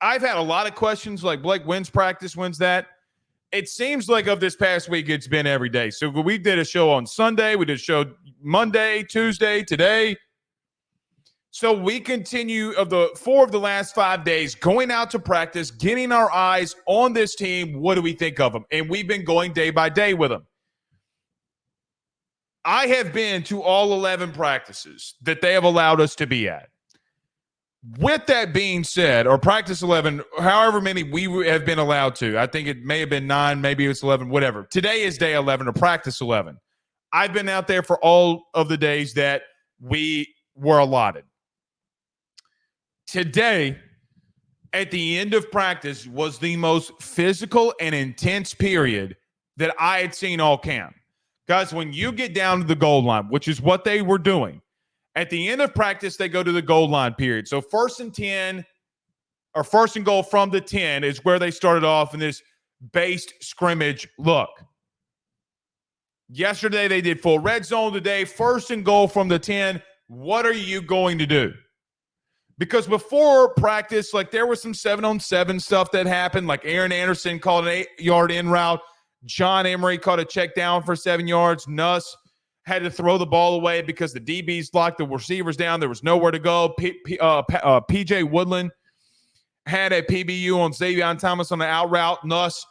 I've had a lot of questions like, Blake, when's practice? When's that? It seems like of this past week, it's been every day. So we did a show on Sunday. We did a show Monday, Tuesday, today. So we continue of the 4 of the last 5 days going out to practice, getting our eyes on this team. What do we think of them? And we've been going day by day with them. I have been to all 11 practices that they have allowed us to be at. With that being said, or practice 11, however many we have been allowed to, I think it may have been 9, maybe it's 11, whatever. Today is day 11 or practice 11. I've been out there for all of the days that we were allotted. Today, at the end of practice, was the most physical and intense period that I had seen all camp. Guys, when you get down to the goal line, which is what they were doing, at the end of practice, they go to the goal line period. So 1st and 10, or 1st and goal from the 10 is where they started off in this based scrimmage look. Yesterday, they did full red zone. Today, 1st and goal from the 10. What are you going to do? Because before practice, like there was some 7-on-7 stuff that happened. Like Aaron Anderson called an 8-yard in route. John Emery caught a check down for 7 yards. Nuss had to throw the ball away because the DBs locked the receivers down. There was nowhere to go. PJ Woodland had a PBU on Xavier Thomas on the out route. Nuss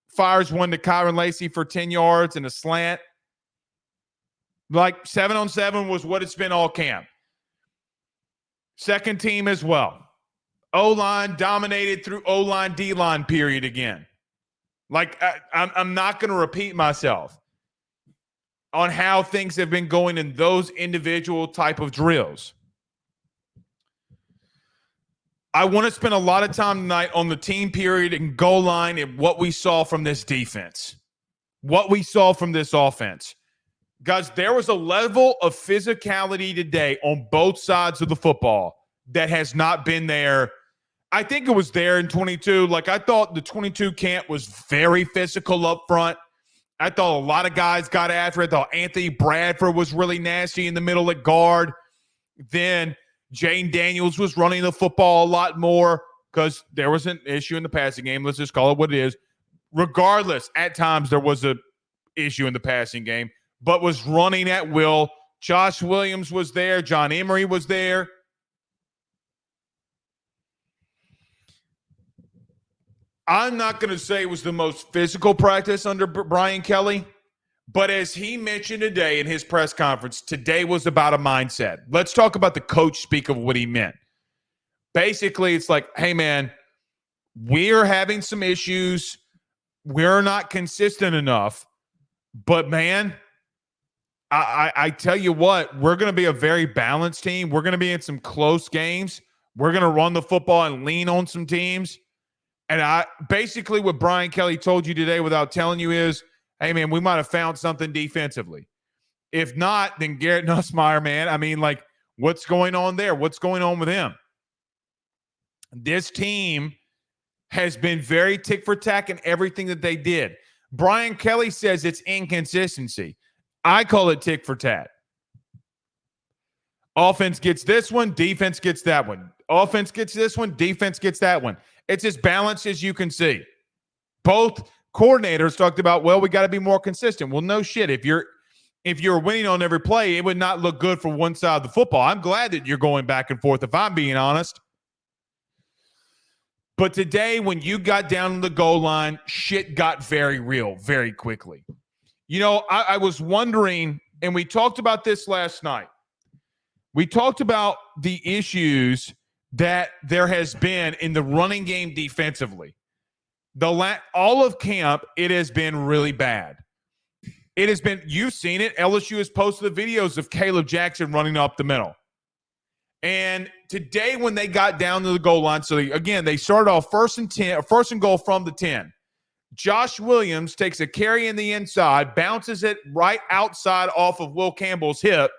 fires one to Kyron Lacey for 10 yards and a slant. Like 7-on-7 was what it's been all camp. Second team as well. O-line dominated through O-line, D-line period again. Like, I'm not going to repeat myself on how things have been going in those individual type of drills. I want to spend a lot of time tonight on the team period and goal line and what we saw from this defense, what we saw from this offense. Guys, there was a level of physicality today on both sides of the football that has not been there. I think it was there in 22. Like, I thought the 22 camp was very physical up front. I thought a lot of guys got after it. I thought Anthony Bradford was really nasty in the middle at guard. Then Jane Daniels was running the football a lot more because there was an issue in the passing game. Let's just call it what it is. Regardless, at times there was an issue in the passing game, but was running at will. Josh Williams was there. John Emery was there. I'm not going to say it was the most physical practice under Brian Kelly, but as he mentioned today in his press conference, today was about a mindset. Let's talk about the coach speak of what he meant. Basically, it's like, hey, man, we're having some issues. We're not consistent enough. But, man, I tell you what, we're going to be a very balanced team. We're going to be in some close games. We're going to run the football and lean on some teams. And basically what Brian Kelly told you today without telling you is, hey, man, we might have found something defensively. If not, then Garrett Nussmeier, man, I mean, like, what's going on there? What's going on with him? This team has been very tick for tack in everything that they did. Brian Kelly says it's inconsistency. I call it tick for tat. Offense gets this one, defense gets that one. Offense gets this one, defense gets that one. It's as balanced as you can see. Both coordinators talked about, well, we got to be more consistent. Well, no shit. If you're winning on every play, it would not look good for one side of the football. I'm glad that you're going back and forth, if I'm being honest. But today, when you got down to the goal line, shit got very real very quickly. You know, I was wondering, and we talked about this last night. We talked about the issues that there has been in the running game defensively. All of camp, it has been really bad. It has been, you've seen it. LSU has posted the videos of Caleb Jackson running up the middle. And today when they got down to the goal line, so they started off 1st and goal from the 10. Josh Williams takes a carry in the inside, bounces it right outside off of Will Campbell's hip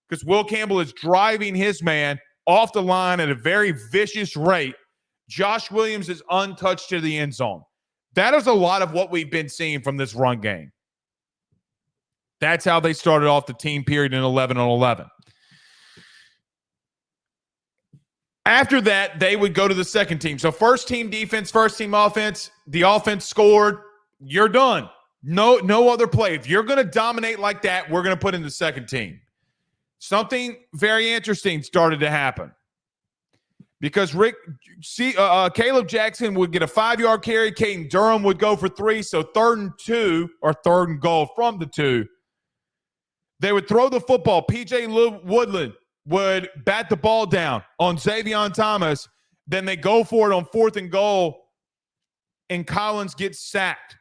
because Will Campbell is driving his man off the line at a very vicious rate. Josh Williams is untouched to the end zone. That is a lot of what we've been seeing from this run game. That's how they started off the team period in 11-on-11. After that, they would go to the second team. So first team defense, first team offense, the offense scored, you're done. No other play. If you're going to dominate like that, we're going to put in the second team. Something very interesting started to happen because Caleb Jackson would get a 5-yard carry. Caden Durham would go for 3. So 3rd and 2 or 3rd and goal from the 2. They would throw the football. P.J. Woodland would bat the ball down on Xavion Thomas. Then they go for it on 4th and goal, and Collins gets sacked.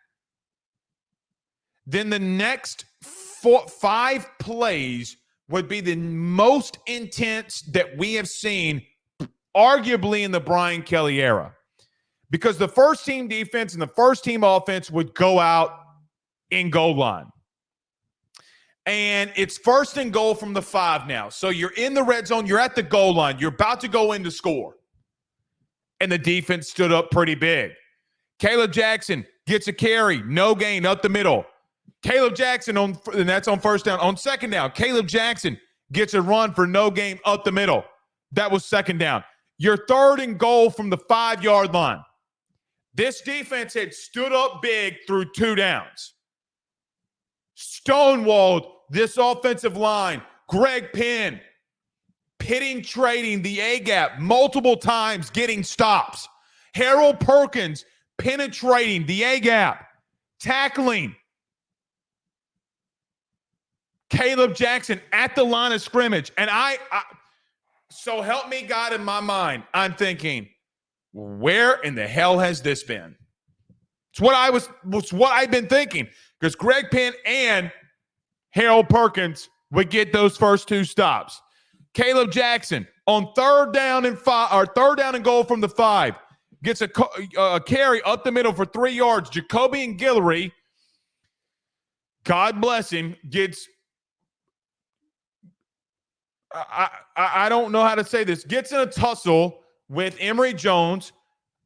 Then the next 5 plays would be the most intense that we have seen, arguably in the Brian Kelly era. Because the first team defense and the first team offense would go out in goal line. And it's 1st and goal from the 5 now. So you're in the red zone. You're at the goal line. You're about to go in to score. And the defense stood up pretty big. Caleb Jackson gets a carry. No gain up the middle. Caleb Jackson, and that's on 1st down. On 2nd down, Caleb Jackson gets a run for no gain up the middle. That was 2nd down. Your 3rd and goal from the 5-yard line. This defense had stood up big through 2 downs. Stonewalled this offensive line. Greg Penn pitting, trading the A-gap multiple times, getting stops. Harold Perkins penetrating the A-gap, tackling. Caleb Jackson at the line of scrimmage. And so help me God, in my mind, I'm thinking, where in the hell has this been? It's what I've been thinking. Because Greg Penn and Harold Perkins would get those first 2 stops. Caleb Jackson on 3rd down and 5, or 3rd down and goal from the 5, gets a carry up the middle for 3 yards. Jacoby and Guillory, God bless him, gets I don't know how to say this, gets in a tussle with Emory Jones.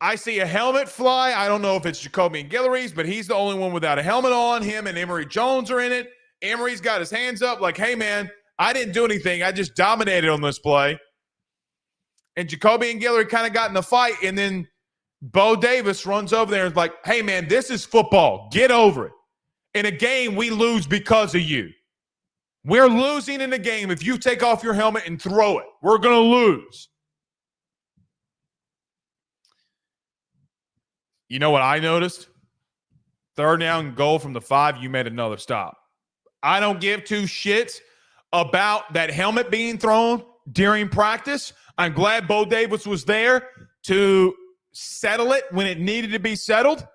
I see a helmet fly. I don't know if it's Jacoby and Guillory's, but he's the only one without a helmet on. Him and Emory Jones are in it. Emory's got his hands up like, hey, man, I didn't do anything. I just dominated on this play. And Jacoby and Guillory kind of got in the fight, and then Bo Davis runs over there and is like, hey, man, this is football. Get over it. In a game, we lose because of you. We're losing in the game if you take off your helmet and throw it. We're going to lose. You know what I noticed? 3rd down and goal from the 5, you made another stop. I don't give 2 shits about that helmet being thrown during practice. I'm glad Bo Davis was there to settle it when it needed to be settled.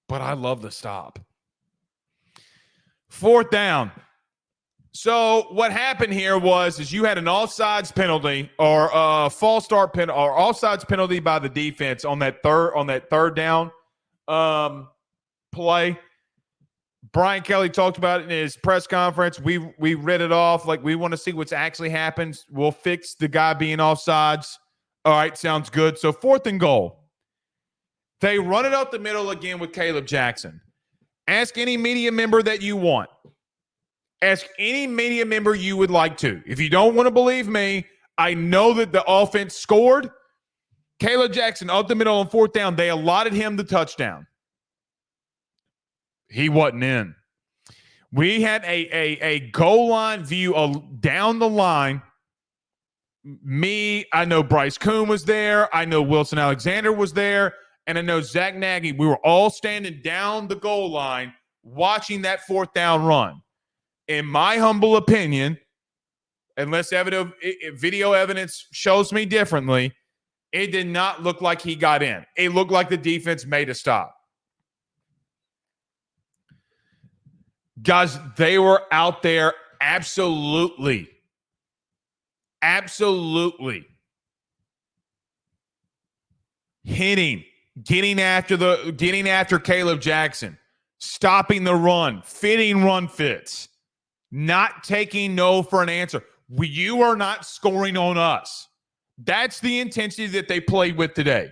But I love the stop. 4th down. So what happened here is you had an offsides penalty or a false start penalty or offsides penalty by the defense on that third down play. Brian Kelly talked about it in his press conference. We read it off like we want to see what's actually happened. We'll fix the guy being offsides. All right, sounds good. So 4th and goal. They run it up the middle again with Caleb Jackson. Ask any media member that you want. Ask any media member you would like to. If you don't want to believe me, I know that the offense scored. Caleb Jackson up the middle on 4th down. They allotted him the touchdown. He wasn't in. We had a goal line view down the line. I know Bryce Kuhn was there. I know Wilson Alexander was there. And I know Zach Nagy. We were all standing down the goal line watching that 4th down run. In my humble opinion, unless video evidence shows me differently, it did not look like he got in. It looked like the defense made a stop. Guys, they were out there absolutely hitting, getting after Caleb Jackson, stopping the run, fitting run fits, not taking no for an answer. You are not scoring on us. That's the intensity that they played with today.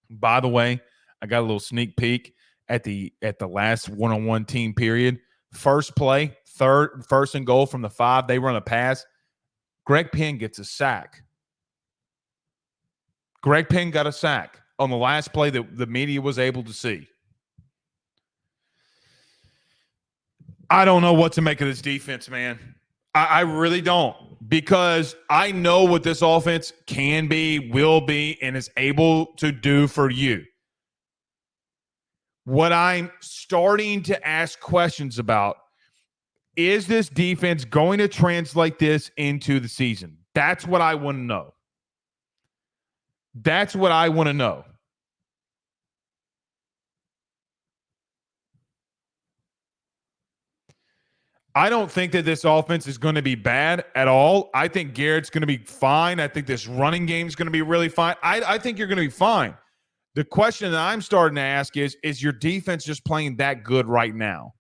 By the way, I got a little sneak peek. at the last one-on-one team period. First play, first and goal from the 5. They run a pass. Greg Penn gets a sack. Greg Penn got a sack on the last play that the media was able to see. I don't know what to make of this defense, man. I really don't, because I know what this offense can be, will be, and is able to do for you. What I'm starting to ask questions about is this defense going to translate this into the season? That's what I want to know. That's what I want to know. I don't think that this offense is going to be bad at all. I think Garrett's going to be fine. I think this running game is going to be really fine. I think you're going to be fine. The question that I'm starting to ask is your defense just playing that good right now?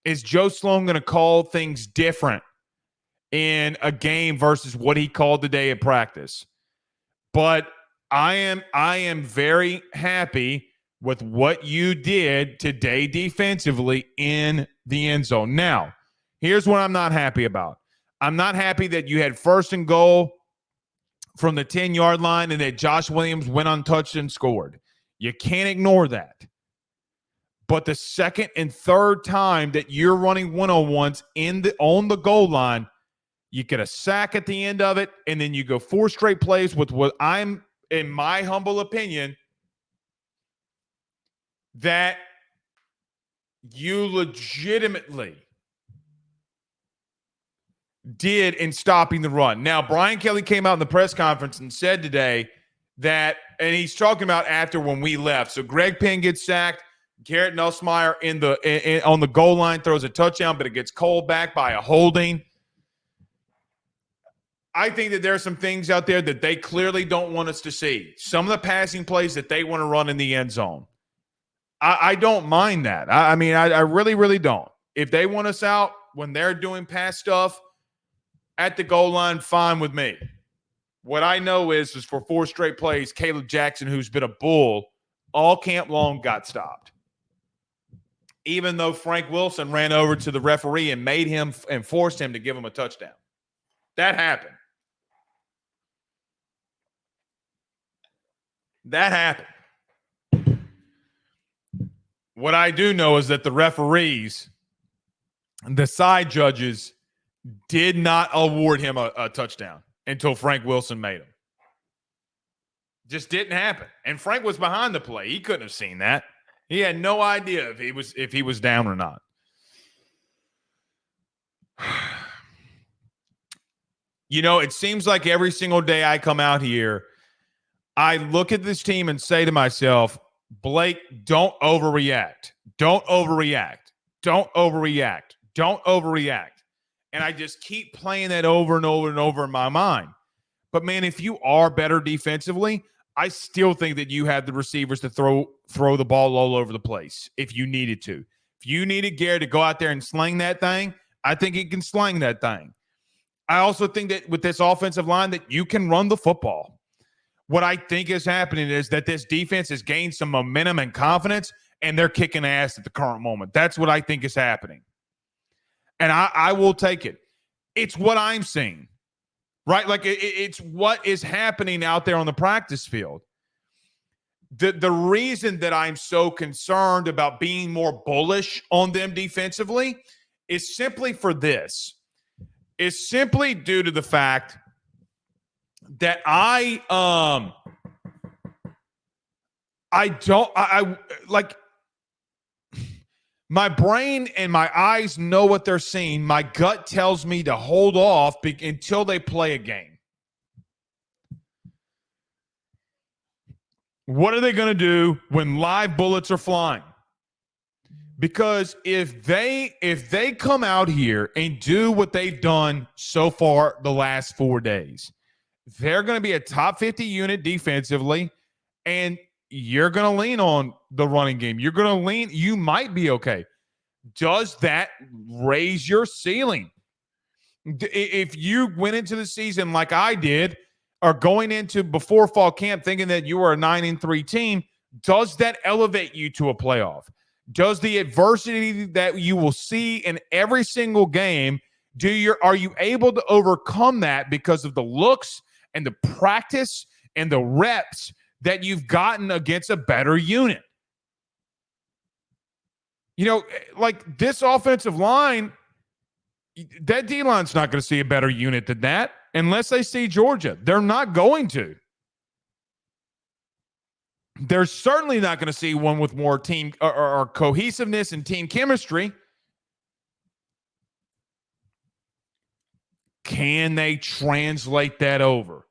Is Joe Sloan going to call things different in a game versus what he called today at practice? But I am very happy with what you did today defensively in the end zone. Now, here's what I'm not happy about. I'm not happy that you had first and goal from the 10-yard line and that Josh Williams went untouched and scored. You can't ignore that. But the second and third time that you're running one-on-ones on the goal line, you get a sack at the end of it, and then you go 4 straight plays with what I'm, in my humble opinion, that you legitimately did in stopping the run. Now, Brian Kelly came out in the press conference and said today that, and he's talking about after when we left. So Greg Penn gets sacked. Garrett Nussmeier on the goal line throws a touchdown, but it gets called back by a holding. I think that there are some things out there that they clearly don't want us to see. Some of the passing plays that they want to run in the end zone. I don't mind that. I mean, I really, really don't. If they want us out when they're doing pass stuff at the goal line, fine with me. What I know is for 4 straight plays, Caleb Jackson, who's been a bull all camp long, got stopped. Even though Frank Wilson ran over to the referee and made him and forced him to give him a touchdown. That happened. That happened. What I do know is that the referees, the side judges, did not award him a touchdown until Frank Wilson made him. Just didn't happen. And Frank was behind the play. He couldn't have seen that. He had no idea if he was down or not. You know, it seems like every single day I come out here, I look at this team and say to myself, Blake, don't overreact. Don't overreact. Don't overreact. Don't overreact. And I just keep playing that over and over and over in my mind. But, man, if you are better defensively, I still think that you have the receivers to throw the ball all over the place if you needed to. If you needed Garrett to go out there and sling that thing, I think he can sling that thing. I also think that with this offensive line that you can run the football. What I think is happening is that this defense has gained some momentum and confidence, and they're kicking ass at the current moment. That's what I think is happening. And I will take it. It's what I'm seeing, right? Like it's what is happening out there on the practice field. The reason that I'm so concerned about being more bullish on them defensively is simply for this. It's simply due to the fact that I my brain and my eyes know what they're seeing. My gut tells me to hold off until they play a game. What are they going to do when live bullets are flying? Because if they come out here and do what they've done so far the last 4 days, they're going to be a top 50 unit defensively, and you're going to lean on the running game. You're going to lean. You might be okay. Does that raise your ceiling? If you went into the season like I did, or going into before fall camp thinking that you were a 9-3 team, Does that elevate you to a playoff? Does the adversity that you will see in every single game, are you able to overcome that because of the looks and the practice and the reps that you've gotten against a better unit? You know, like this offensive line, that D-line's not going to see a better unit than that unless they see Georgia. They're not going to. They're certainly not going to see one with more team or cohesiveness and team chemistry. Can they translate that over?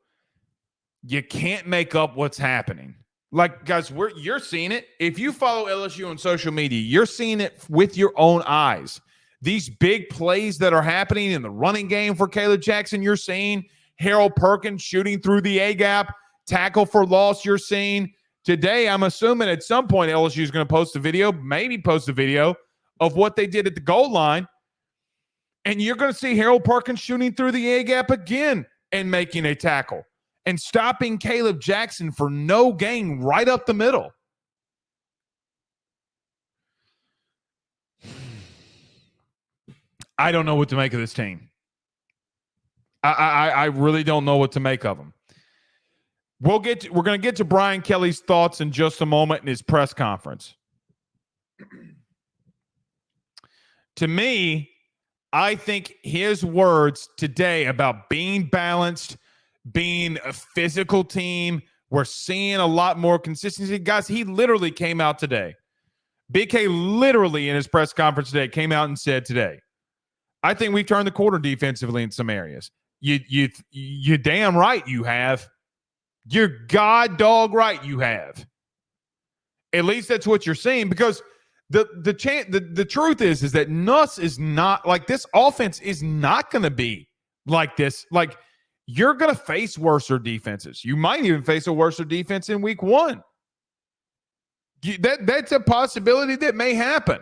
You can't make up what's happening. Like, guys, you're seeing it. If you follow LSU on social media, you're seeing it with your own eyes. These big plays that are happening in the running game for Caleb Jackson, you're seeing. Harold Perkins shooting through the A-gap, tackle for loss, you're seeing. Today, I'm assuming at some point LSU is going to post a video of what they did at the goal line. And you're going to see Harold Perkins shooting through the A-gap again and making a tackle and stopping Caleb Jackson for no gain right up the middle. I don't know what to make of this team. I really don't know what to make of them. We're going to get to Brian Kelly's thoughts in just a moment in his press conference. To me, I think his words today about being balanced, being a physical team, we're seeing a lot more consistency. Guys, he literally came out today. BK literally in his press conference today came out and said today, I think we've turned the corner defensively in some areas. You damn right you have. You're god dog right you have. At least that's what you're seeing, because the truth is that Nuss is not like this. Offense is not going to be like this. Like, you're going to face worser defenses. You might even face a worser defense in week one. That's a possibility that may happen.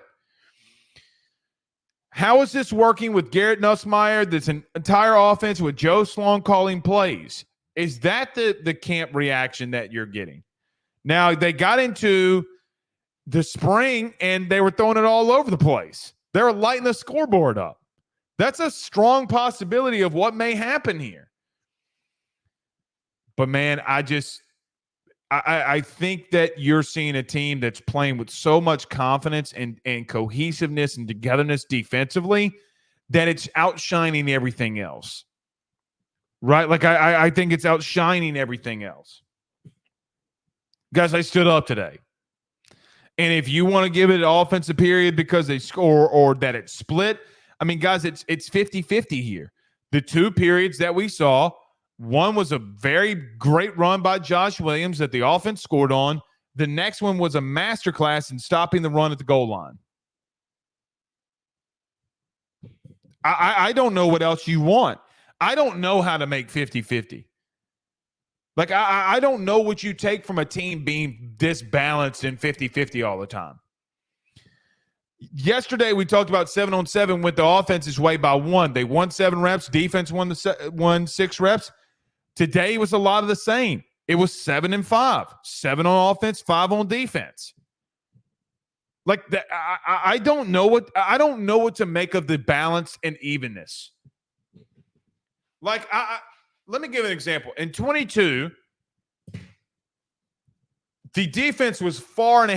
How is this working with Garrett Nussmeier? This entire offense with Joe Sloan calling plays. Is that the camp reaction that you're getting? Now, they got into the spring and they were throwing it all over the place. They were lighting the scoreboard up. That's a strong possibility of what may happen here. But, man, I think that you're seeing a team that's playing with so much confidence and cohesiveness and togetherness defensively that it's outshining everything else. Right? Like, I think it's outshining everything else. Guys, I stood up today. And if you want to give it an offensive period because they score or that it's split, I mean, guys, it's 50-50 here. The two periods that we saw, one was a very great run by Josh Williams that the offense scored on. The next one was a masterclass in stopping the run at the goal line. I don't know what else you want. I don't know how to make 50-50. Like, I don't know what you take from a team being this balanced and 50-50 all the time. Yesterday, we talked about 7-on-7 went the offense's way by one. They won 7 reps. Defense won 6 reps. Today was a lot of the same. It was 7-5. 7 on offense, 5 on defense. Like that, I don't know what to make of the balance and evenness. Like, let me give an example. In 22, the defense was far and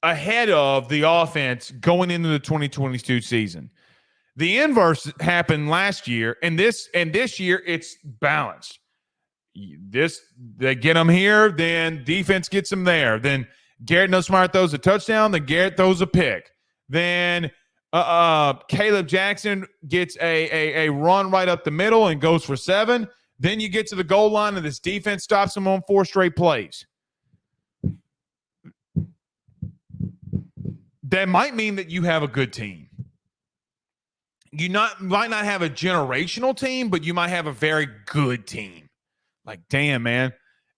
ahead of the offense going into the 2022 season. The inverse happened last year, and this year it's balanced. They get them here, then defense gets them there. Then Garrett Nussmeier throws a touchdown, then Garrett throws a pick. Then Caleb Jackson gets a run right up the middle and goes for 7. Then you get to the goal line, and this defense stops them on 4 straight plays. That might mean that you have a good team. You might not have a generational team, but you might have a very good team. Like, damn, man,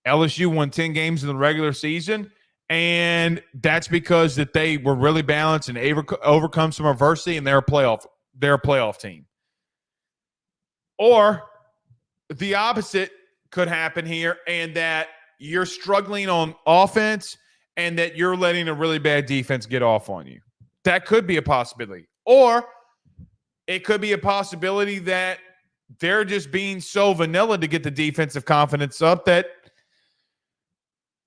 LSU won 10 games in the regular season, and that's because that they were really balanced and overcome some adversity, and they're a playoff team. Or the opposite could happen here, and that you're struggling on offense and that you're letting a really bad defense get off on you. That could be a possibility. Or it could be a possibility that they're just being so vanilla to get the defensive confidence up that,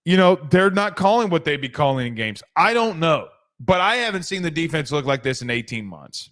they're not calling what they'd be calling in games. I don't know. But I haven't seen the defense look like this in 18 months.